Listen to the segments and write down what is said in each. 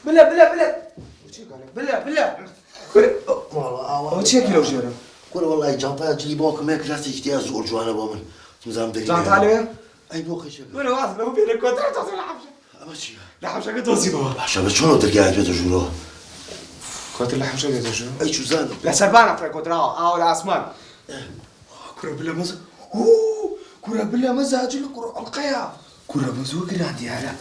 بلا بلا والله وشي كيلو جيران والله جانتا جلي بوك ما كلاسي اجتياز زور جوانا بومن مزام دليل جانتا عليه اي بوك شي ولا واصل هو بين الكونترات توصل الحبشه ماشي الحبشه قد وصيبه حشا شلون تلقى بيت جورو كوتر الحبشه قد شو اي شو زاد لا سربانه في كونترا او الاسمان كره بلا مزاج كره بلا مزاج الكره القيا كره مزوق عندي هلا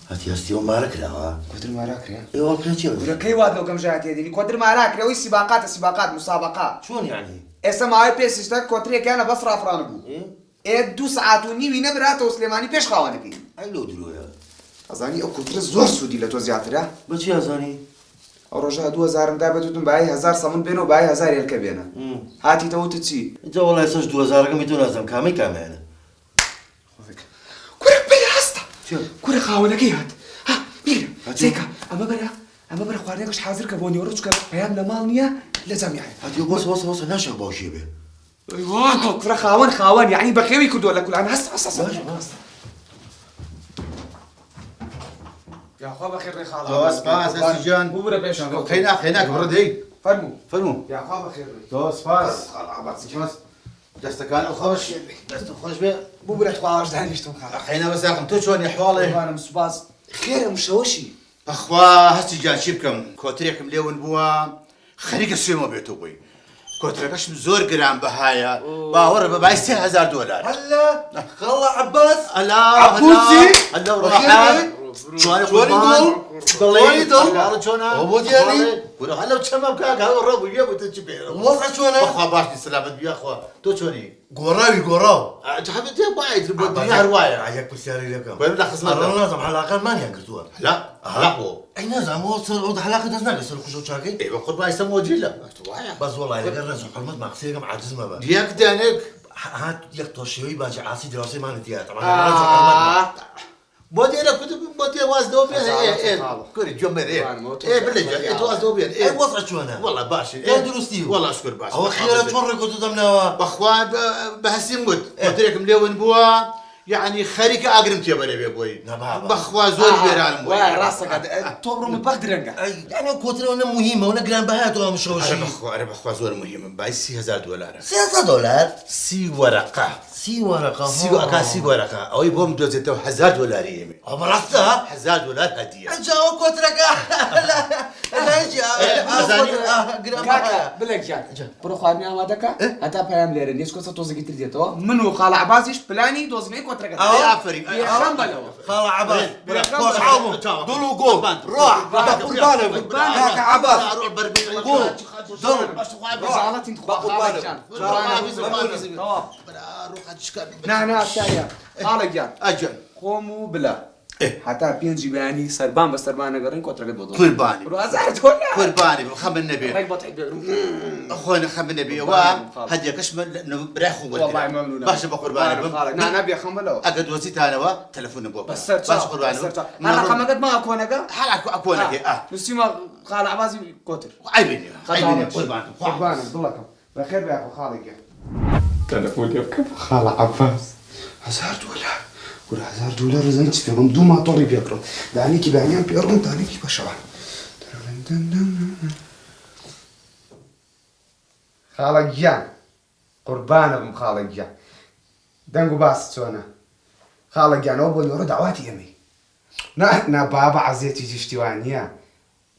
هاتي استيو مالك لا كوتر ماراك يا اي والله كلتي ولا كي واد لو كم جات هذه كوتر ماراك لو السباقات مسابقات شلون يعني؟ اسمع اي بيس اشتك كوتري كان بس رافرانبو ايه 2 ساعات ونيوي نبرات وسليماني بيش خوانكي اي لو درويا ازاني او كوتر زور سودي لتو زياتره بچي ازاني روجا 2000 دابتون باي 1000 صمن بينه باي 1000 يلك بينا هاتي توتتي انت والله يسج 2000 رقم يتنازم كامل كره بلا استا كره خاونكي هات ها ميرا زيكا اما برا خوارنكش حاضر كبوني وروچ بيان لمالنيا لازم يعني هاتي بص ناشا بوشي به ايوه كره خاون يعني بخيوي كدو ولا كل انا هس يا اخو بخير خاله باس اسجان بورا بيش خيناك بردي فرمو يا اخو بخير باس دستكان الخوش به بورا تخواش دانيشتم خاله خينا بس اخم تو شلون احوالي انا مسباز خير مشوشي اخوا هسجان شبكم كوتريكم ليون بوا خريق السيما بيتو بي كوتريكش زور جرام بهايا باور بباي $6000 هلا خلا عباس الله عبوسي الله روحان شلون يقول ضلي شلون ابو ديالي قولوا هلا وتشمم كاك هذا الرب ويا بتجبير وضع شلون اخوا باشني سلامة يا اخوا تو شلوني قراو حبيبتي بايد البودية رواية عياك بسياري لكم وين بدك خصنا لازم على الاقل ما نيكرتوها لا هو اي نازم وصل حلاقه دزنا قصر خشو شاكي ايوه قرب ما يسموه جيلا بس والله اذا قال رزق حرمت ما خسيكم عاجز ما بقى ديك دانك هات يقطع شوي باجي عاصي دراسي ما نتيا طبعا رزق حرمت بودي انا كنت بودي واز دوبيا ايه كوري جمر ايه بالله ايه واز دوبيا اي وضع شو انا والله باشا ايه دروستي والله اشكر باشا هو خير تفرق وتدمنا باخوان بهسين قلت قلت لك مليون بوا يعني خريكة أقرم تيابا لي بوي بخوا زول بيران بوي راسك توبرو مبخدرنجا يعني كوتر وانا مهمة وانا قران بهات وانا مشوشي أنا بخوا زول مهم باي $6000 $6000 سي ورقة سي ورقة سي ورقة أو يبهم دوزته $1000 يمي مرتها $1000 هدية جاو كوترك لا كاكا بلجان برو خارني امادكا اتا بيام ليرن يسكو توزي جيتر ديتو منو خال عباسيش بلاني دوزني كوترك يا فريم خال عباس اصحابهم دولو قول روح قربانه كاكا عباس اروح بربي قول دول زعلت انت قربانه اروح اشكال نا تايا خالجان اجل قوموا بلا حتى بينجي بياني سربان بس سربان نقرن كوترك بدو قرباني روازات ولا قرباني خم النبي ريبط اخونا خم النبي هديك اش بريخو والله ممنون باش بقرباني نا نبي خملو اقد وزيت انا تليفون بو بس قرباني انا رقم قد ما اكونك حالك اكونك نسيما قال عباسي كوتر عيبني قرباني ضلكم بخير يا اخو خالد تليفون يبكي خال عباس $1000 ولا $1000 زنت في رمضان ما طوري بيقرا دعني كي بعيان بيقرا دعني كي بشوا خالد جان قربان ابن خالد جان دنقو باس سونا خالد جان اول يورد دعواتي يمي نا بابا عزيتي جشتوانيا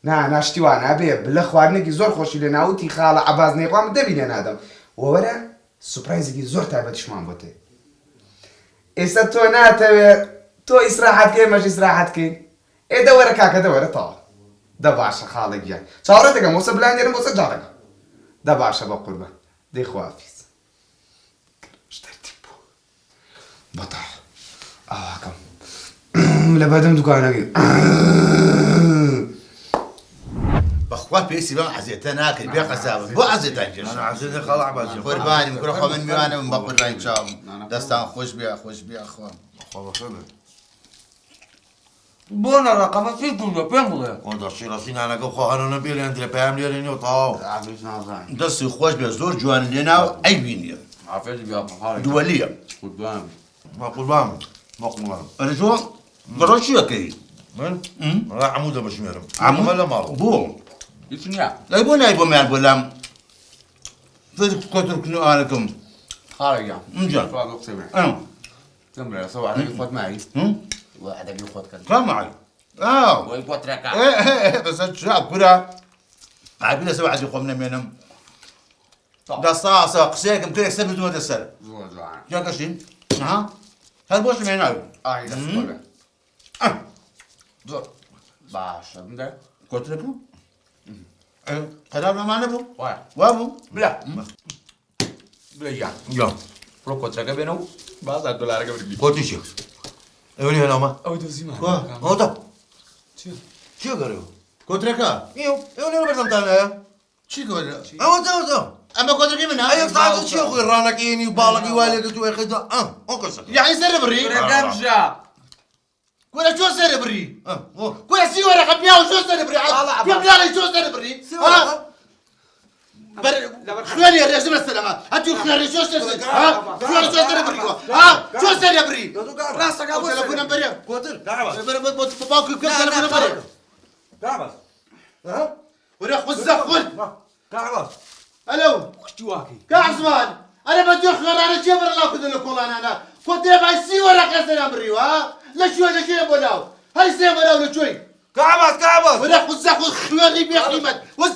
نا اشتوان ابي بالاخوانك زور خوشي لنا وتي خال عباس نيقام دبي لنا ادم وورا سوربرايز كي زور تايبتش مان بوتي إسا تو ناتوي تو إسراحات كي مش إسراحات كي إيه دورة كاكا دورة طاو ده باشا خالق جاي صورتك موسى بلانجر موسى جارك ده باشا بقربة دي خوافيز مش ترتيبو بطح كم لبادم دكانك بخوا بيسي بقى عزيتنا كل بيا قسابة بو عزيتان جيش انا عزيزي خال عباس قرباني مكروه خو من ميوانا من بقرباني شام دستان خوش بيا اخوان بونا رقم في الدنيا بيمبل قدر شي راسين انا كو انا نبي لي انت بام لي نيو طاو دستي خوش بيا زور جوان لنا عيبيني عافيتي بيا خالد دولية قربان ما قربان ما قربان انا شو قرر شو كي من؟ أنا عمودة بشميرم عمود ولا مارو بو يتنيا لا يبون لا يبون مال بولام فيك كتر كنو أنكم خارج مجان فاضل سمع أم تمر سوى على يخوت معي واحد يخوت كذا كم معي ويخوت ركع إيه بس الشعب كله عبينا سوى عاد يقومنا منهم ده صاصة قسيك ممكن يكسب بدون تسر زور زور جا كشين ها هل بوش من هنا هاي ده زور باش ده قلت لكم قرارنا ما نبو واحد وابو بلا بلا يا يا لو كنت ركع بينه بعد $1 ركع برجع قلت شيء أولي هنا ما أو تزيما هو ده شو قريو قلت لك يو أولي هنا بردم تانا شو قول هو ده أما قلت لك منها أيوة تعال شو أخوي رانك إني وبالك يوالي قلت له خذ أوكسك يعني سر بري ركع ولا شو سر بري ولا سي ولا خبيا وشو سر بري يا بلال شو سر بري ها خلاني يا رجال السلامة هاتوا خلاني شو سر ها خلاني شو سر بري ها شو سر بري راسك أبو تلفون بري قلت دعوة باكو كل تلفون بري دعوة ها ولا خذ خذ دعوة الو جواكي كعزمان انا بدي اخر انا جبر الله كذا لك والله انا كنت ابغى سي ولا كسر امري ها لا شوي لا شيء بلاو هاي سي بلاو لا شوي كعبة ولا خذ خلاني بيا قيمة وز